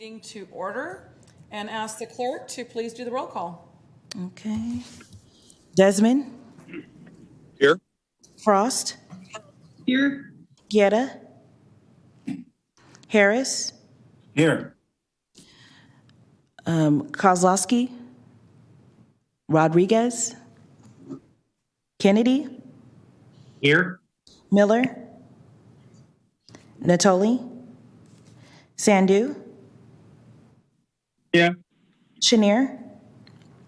meeting to order and ask the clerk to please do the roll call. Okay. Desmond? Here. Frost? Here. Guetta? Harris? Here. Kozlowski? Rodriguez? Kennedy? Here. Miller? Natoli? Sandhu? Yeah. Chenier?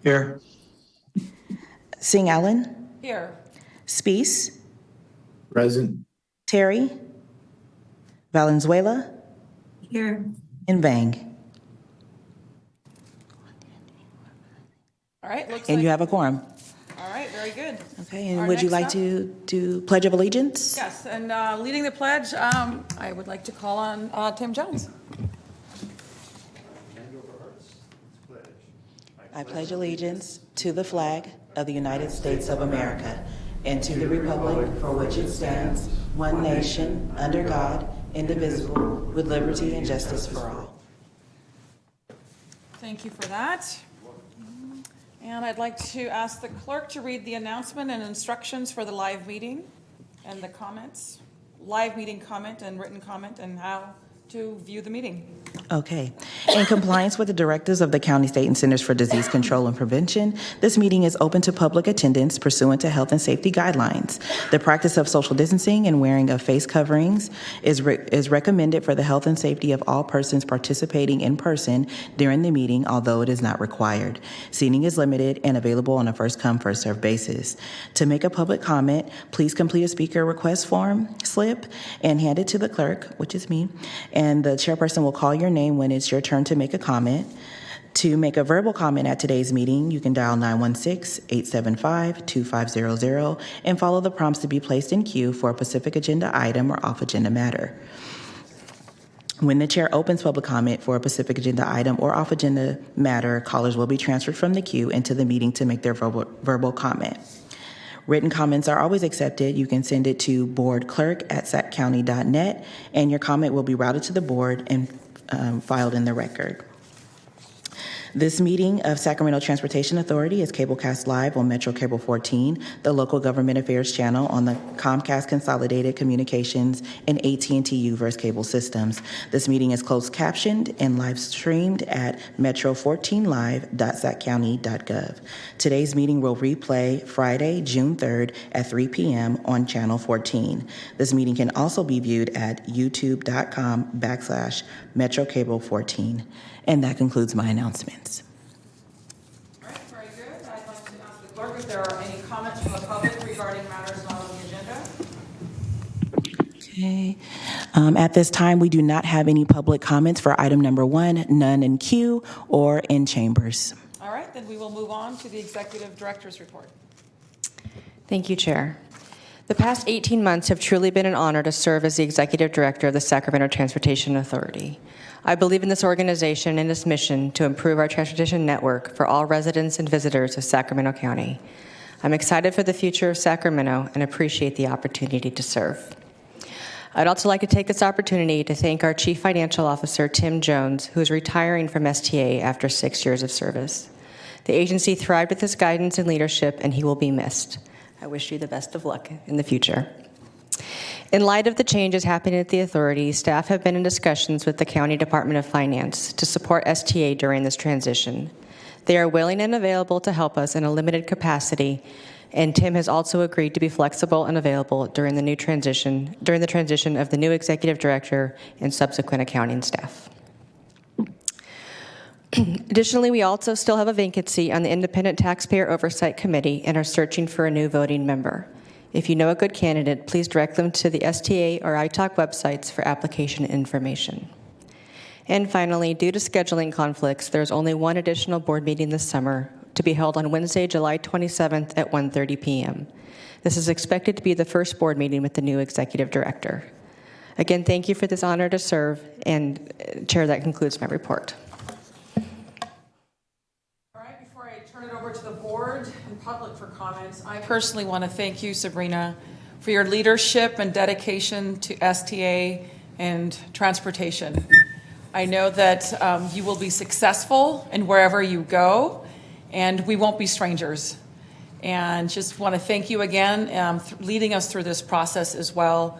Here. Singh Allen? Here. Speece? Present. Terry? Valenzuela? Here. And Vang. All right, looks And like, you have a quorum. all right, very good. Okay, and Our would you next like up- to do Pledge of Allegiance? Yes, and leading the pledge, I would like to call on Tim Jones. I pledge allegiance to the flag of the United States of America and to the republic for which it stands, one nation, under God, indivisible, with liberty and justice for all. Thank you for that. And I'd like to ask the clerk to read the announcement and instructions for the live meeting and the comments, live meeting comment and written comment, and how to view the meeting. Okay. In compliance with the directives of the County, State, and Centers for Disease Control and Prevention, this meeting is open to public attendance pursuant to health and safety guidelines. The practice of social distancing and wearing of face coverings is recommended for the health and safety of all persons participating in person during the meeting, although it is not required. Seating is limited and available on a first-come, first-served basis. To make a public comment, please complete a speaker request form slip and hand it to the clerk, which is me, and the chairperson will call your name when it's your turn to make a comment. To make a verbal comment at today's meeting, you can dial 916-875-2500 and follow the prompts to be placed in queue for a specific agenda item or off-agenda matter. When the chair opens public comment for a specific agenda item or off-agenda matter, callers will be transferred from the queue into the meeting to make their verbal comment. Written comments are always accepted. You can send it to boardclerk@saccounty.net, and your comment will be routed to the board and filed in the record. This meeting of Sacramento Transportation Authority is cablecast live on Metro Cable 14, the local government affairs channel on the Comcast Consolidated Communications and AT&T U-verse cable systems. This meeting is closed captioned and live streamed at metro14live.saccounty.gov. Today's meeting will replay Friday, June 3rd at 3 p.m. on Channel 14. This meeting can also be viewed at youtube.com/Metro Cable 14. And that concludes my announcements. All right, very good. I'd like to ask the clerk if there are any comments from the public regarding matters not on the agenda. Okay. At this time, we do not have any public comments for item number 1, none in queue or in chambers. All right, then we will move on to the executive director's report. Thank you, Chair. The past 18 months have truly been an honor to serve as the Executive Director of the Sacramento Transportation Authority. I believe in this organization and its mission to improve our transportation network for all residents and visitors of Sacramento County. I'm excited for the future of Sacramento and appreciate the opportunity to serve. I'd also like to take this opportunity to thank our Chief Financial Officer, Tim Jones, who is retiring from STA after 6 years of service. The agency thrived with his guidance and leadership, and he will be missed. I wish you the best of luck in the future. In light of the changes happening at the authority, staff have been in discussions with the County Department of Finance to support STA during this transition. They are willing and available to help us in a limited capacity, and Tim has also agreed to be flexible and available during the transition of the new executive director and subsequent accounting staff. Additionally, we also still have a vacancy on the Independent Taxpayer Oversight Committee and are searching for a new voting member. If you know a good candidate, please direct them to the STA or ITALK websites for application information. And finally, due to scheduling conflicts, there's only one additional board meeting this summer to be held on Wednesday, July 27th at 1:30 p.m. This is expected to be the first board meeting with the new executive director. Again, thank you for this honor to serve, and Chair, that concludes my report. Over to the board and public for comments. I personally want to thank you, Sabrina, for your leadership and dedication to STA and transportation. I know that you will be successful in wherever you go, and we won't be strangers. And just want to thank you again leading us through this process as well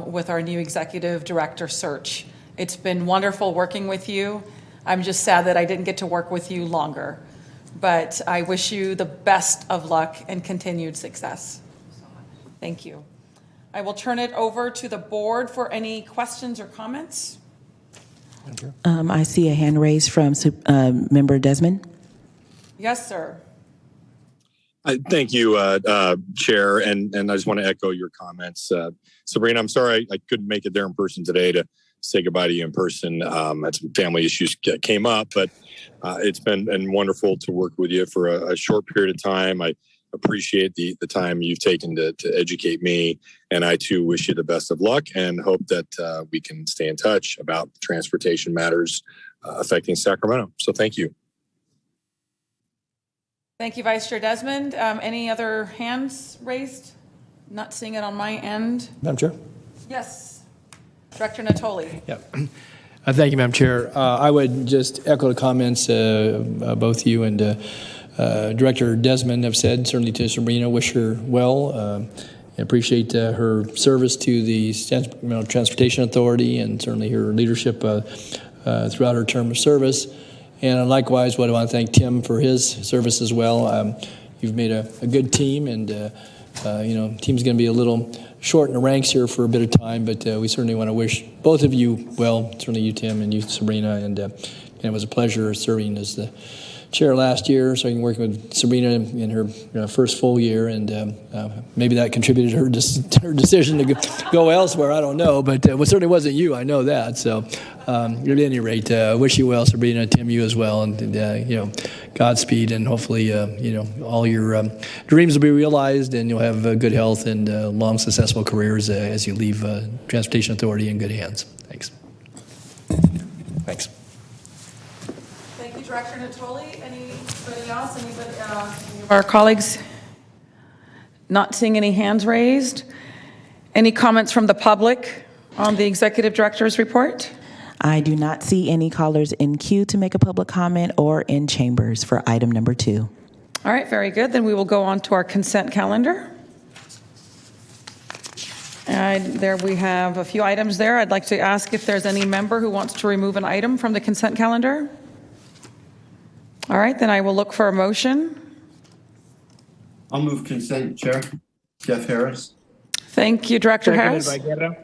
with our new executive director search. It's been wonderful working with you. I'm just sad that I didn't get to work with you longer, but I wish you the best of luck and continued success. Thank you. I will turn it over to the board for any questions or comments. I see a hand raised from Member Desmond. Yes, sir. Thank you, Chair, and I just want to echo your comments. Sabrina, I'm sorry I couldn't make it there in person today to say goodbye to you in person. Had some family issues came up, but it's been wonderful to work with you for a short period of time. I appreciate the time you've taken to educate me, and I too wish you the best of luck and hope that we can stay in touch about transportation matters affecting Sacramento. So thank you. Thank you, Vice Chair Desmond. Any other hands raised? Not seeing it on my end. Madam Chair? Yes. Director Natoli. Yeah. Thank you, Madam Chair. I would just echo the comments both you and Director Desmond have said. Certainly to Sabrina, wish her well. Appreciate her service to the Sacramento Transportation Authority and certainly her leadership throughout her term of service. And likewise, I want to thank Tim for his service as well. You've made a good team, and team's going to be a little short in the ranks here for a bit of time, but we certainly want to wish both of you well, certainly you, Tim, and you, Sabrina. And it was a pleasure serving as the chair last year, so I can work with Sabrina in her first full year, and maybe that contributed to her decision to go elsewhere. I don't know, but it certainly wasn't you. I know that. So, at any rate, wish you well, Sabrina, Tim, you as well, and Godspeed, and hopefully, all your dreams will be realized, and you'll have good health and long, successful careers as you leave Transportation Authority in good hands. Thanks. Thanks. Thank you, Director Natoli. Anybody else? Any of our colleagues? Not seeing any hands raised. Any comments from the public on the Executive Director's report? I do not see any callers in queue to make a public comment or in chambers for item number 2. All right, very good. Then we will go on to our consent calendar. There we have a few items there. I'd like to ask if there's any member who wants to remove an item from the consent calendar. All right, then I will look for a motion. I'll move consent, Chair. Jeff Harris. Thank you, Director Harris. Seconded by Guerra.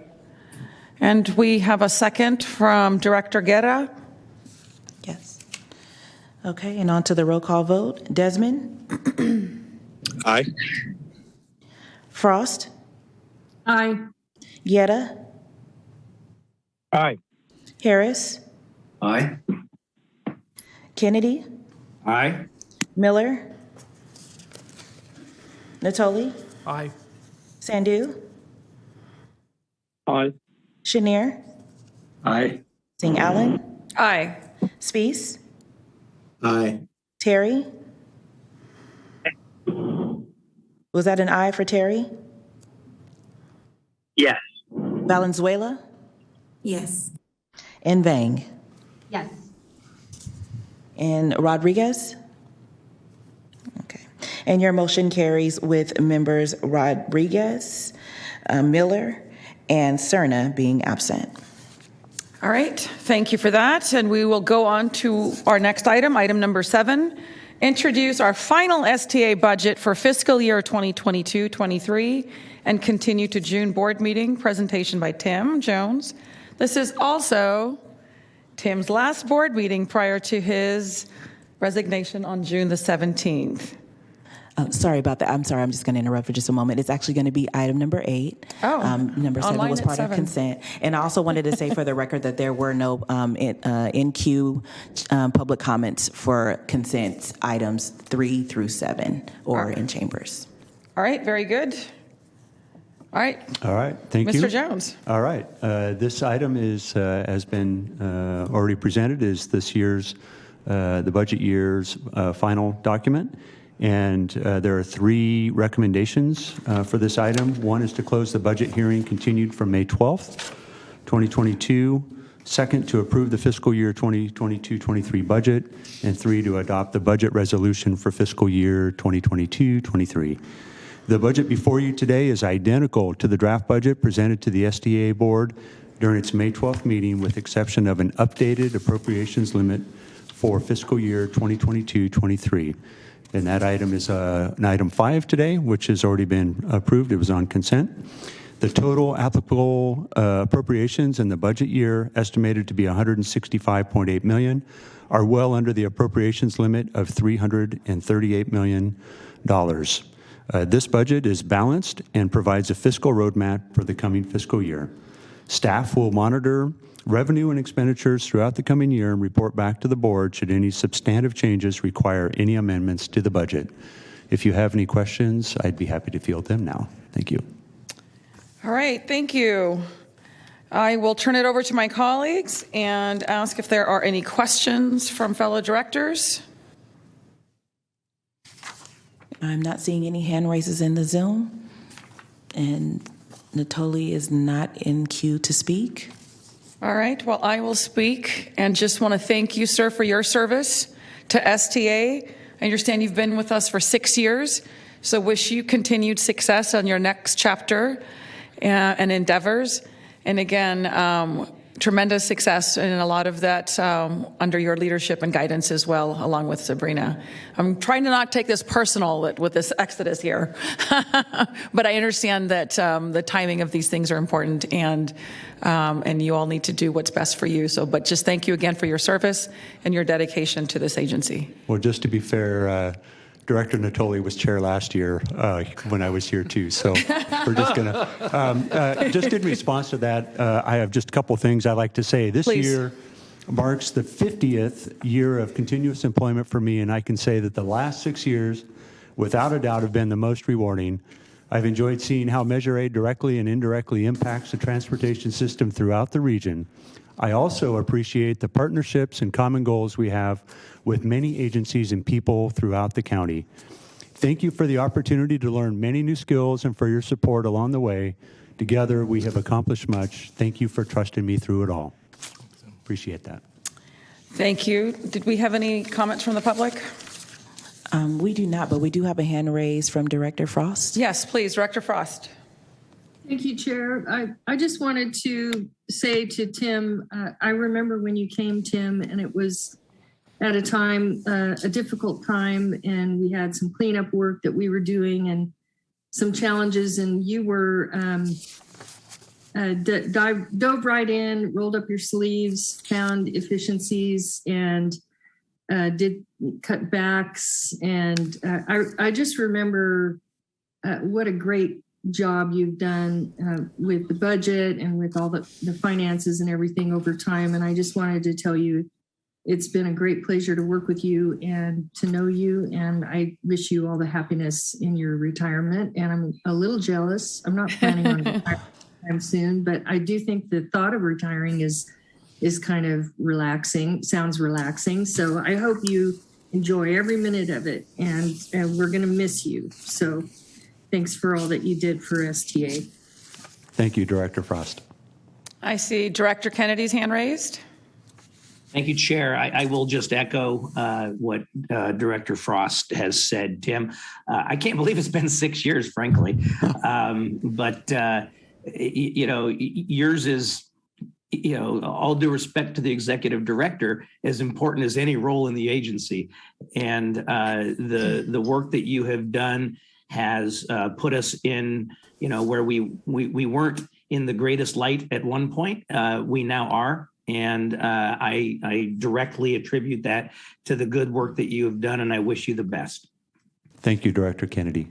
And we have a second from Director Guerra. Yes. Okay, and on to the roll call vote. Desmond? Aye. Frost? Aye. Guerra? Aye. Harris? Aye. Kennedy? Aye. Miller? Natoli? Aye. Sandhu? Aye. Chenier? Aye. Singh Allen? Aye. Spees? Aye. Terry? Was that an aye for Terry? Yes. Valenzuela? Yes. And Vang? Yes. And Rodriguez? Okay. And your motion carries with members Rodriguez, Miller, and Cerna being absent. All right, thank you for that. And we will go on to our next item, item number 7. Introduce our final STA budget for fiscal year 2022-23 and continue to June board meeting. Presentation by Tim Jones. This is also Tim's last board meeting prior to his resignation on June the 17th. Sorry about that. I'm sorry. I'm just going to interrupt for just a moment. It's actually going to be item number 8. Number 7 online was at part 7. of consent. And I also wanted to say for the record that there were no in queue public comments for consent items 3 through 7 or in chambers. All right, very good. All right, All right, thank you. Mr. Jones. All right, this item is has been already presented as this year's, the budget year's final document. And there are 3 recommendations for this item. One is to close the budget hearing continued from May 12th, 2022 Second, to approve the fiscal year 2022-23 budget. And 3, to adopt the budget resolution for fiscal year 2022-23. The budget before you today is identical to the draft budget presented to the SDA board during its May 12th meeting, with exception of an updated appropriations limit for fiscal year 2022-23. And that item is an item 5 today, which has already been approved. It was on consent. The total applicable appropriations in the budget year, estimated to be $165.8 million, are well under the appropriations limit of $338 million. This budget is balanced and provides a fiscal roadmap for the coming fiscal year. Staff will monitor revenue and expenditures throughout the coming year and report back to the board should any substantive changes require any amendments to the budget. If you have any questions, I'd be happy to field them now. Thank you. All right, thank you. I will turn it over to my colleagues and ask if there are any questions from fellow directors. I'm not seeing any hand raises in the Zoom, and Natoli is not in queue to speak. All right, well, I will speak and just want to thank you, sir, for your service to STA. I understand you've been with us for 6 years, so wish you continued success on your next chapter and endeavors. And again, tremendous success in a lot of that under your leadership and guidance as well, along with Sabrina. I'm trying to not take this personal with this exodus here, but I understand that the timing of these things are important, and you all need to do what's best for you. So, but just thank you again for your service and your dedication to this agency. Well, just to be fair, Director Natoli was chair last year when I was here too, so we're just going to, just in response to that, I have just a couple things I'd like to say. This Please. year marks the 50th year of continuous employment for me, and I can say that the last 6 years, without a doubt, have been the most rewarding. I've enjoyed seeing how Measure A directly and indirectly impacts the transportation system throughout the region. I also appreciate the partnerships and common goals we have with many agencies and people throughout the county. Thank you for the opportunity to learn many new skills and for your support along the way. Together, we have accomplished much. Thank you for trusting me through it all. Appreciate that. Thank you. Did we have any comments from the public? We do not, but we do have a hand raised from Director Frost. Yes, please, Director Frost. Thank you, Chair. I just wanted to say to Tim, I remember when you came, Tim, and it was at a time, a difficult time, and we had some cleanup work that we were doing and some challenges, and you were dove right in, rolled up your sleeves, found efficiencies, and did cutbacks. And I just remember what a great job you've done with the budget and with all the finances and everything over time. And I just wanted to tell you, it's been a great pleasure to work with you and to know you. And I wish you all the happiness in your retirement. And I'm a little jealous. I'm not planning on retiring anytime soon, but I do think the thought of retiring is kind of relaxing, sounds relaxing. So I hope you enjoy every minute of it, and we're going to miss you. So thanks for all that you did for STA. Thank you, Director Frost. I see Director Kennedy's hand raised. Thank you, Chair. I will just echo what Director Frost has said, Tim. I can't believe it's been 6 years, frankly. But yours is, all due respect to the executive director, as important as any role in the agency. And the work that you have done has put us in, where we weren't in the greatest light at one point. We now are. And I directly attribute that to the good work that you have done, and I wish you the best. Thank you, Director Kennedy.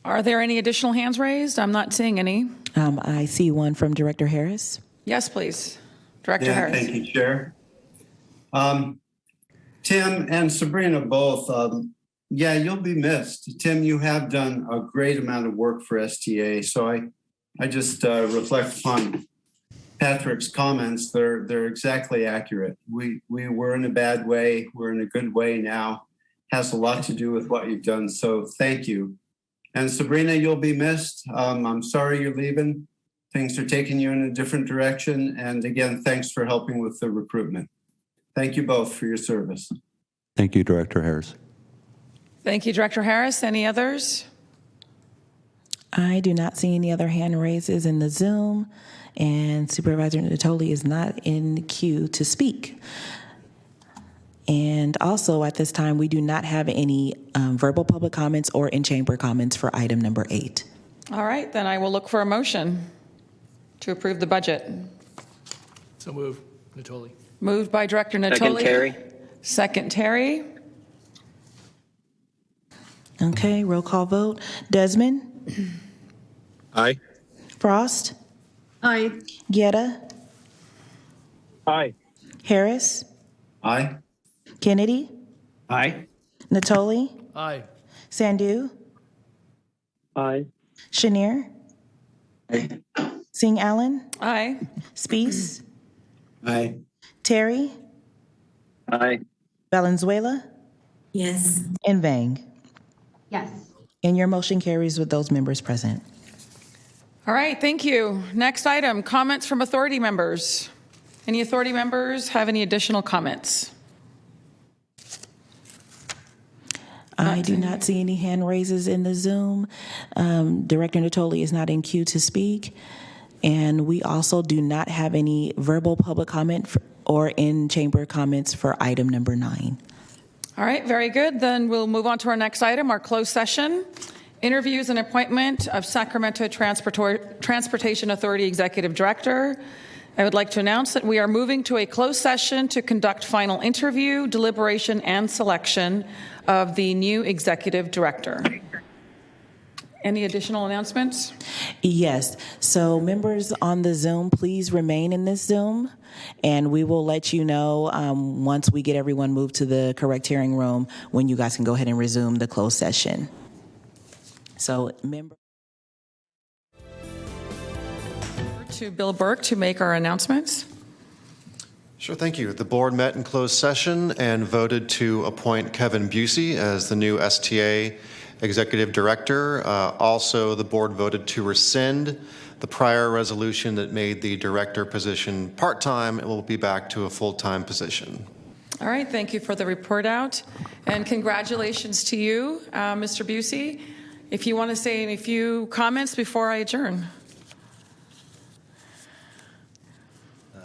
Are there any additional hands raised? I'm not seeing any. I see one from Director Harris. Yes, please. Director Harris. Thank you, Chair. Tim and Sabrina both, you'll be missed. Tim, you have done a great amount of work for STA, so I just reflect upon Patrick's comments. They're exactly accurate. We were in a bad way. We're in a good way now. Has a lot to do with what you've done. So thank you. And Sabrina, you'll be missed. I'm sorry you're leaving. things are taking you in a different direction. And again, thanks for helping with the recruitment. Thank you both for your service. Thank you, Director Harris. Thank you, Director Harris. Any others? I do not see any other hand raises in the Zoom, and Supervisor Natoli is not in queue to speak. And also at this time, we do not have any verbal public comments or in-chamber comments for item number 8. All right, then I will look for a motion to approve the budget. So move, Natoli. Moved by Director Natoli. Second, Terry. Second, Terry. Okay, roll call vote. Desmond? Aye. Frost? Aye. Guerra? Aye. Harris? Aye. Kennedy? Aye. Natoli? Aye. Sandu? Aye. Chenier? Singh Allen? Aye. Spees? Aye. Terry? Aye. Valenzuela? Yes. And Vang? Yes. And your motion carries with those members present. All right, thank you. Next item, comments from authority members. Any authority members have any additional comments? I do not see any hand raises in the Zoom. Director Natoli is not in queue to speak. And we also do not have any verbal public comment or in-chamber comments for item number 9. All right, very good. Then we'll move on to our next item, our closed session. Interviews and appointment of Sacramento Transportation Authority Executive Director. I would like to announce that we are moving to a closed session to conduct final interview, deliberation, and selection of the new Executive Director. Any additional announcements? Yes. So members on the Zoom, please remain in this Zoom, and we will let you know once we get everyone moved to the correct hearing room when you guys can go ahead and resume the closed session. So To Bill Burke to make our announcements. Sure, thank you. The board met in closed session and voted to appoint Kevin Busey as the new STA Executive Director. Also, the board voted to rescind the prior resolution that made the director position part-time. It will be back to a full-time position. All right, thank you for the report out. And congratulations to you, Mr. Busey. If you want to say any few comments before I adjourn.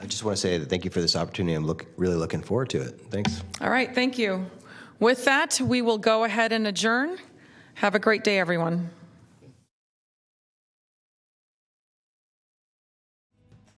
I just want to say that thank you for this opportunity. I'm really looking forward to it. Thanks. All right, thank you. With that, we will go ahead and adjourn. Have a great day, everyone.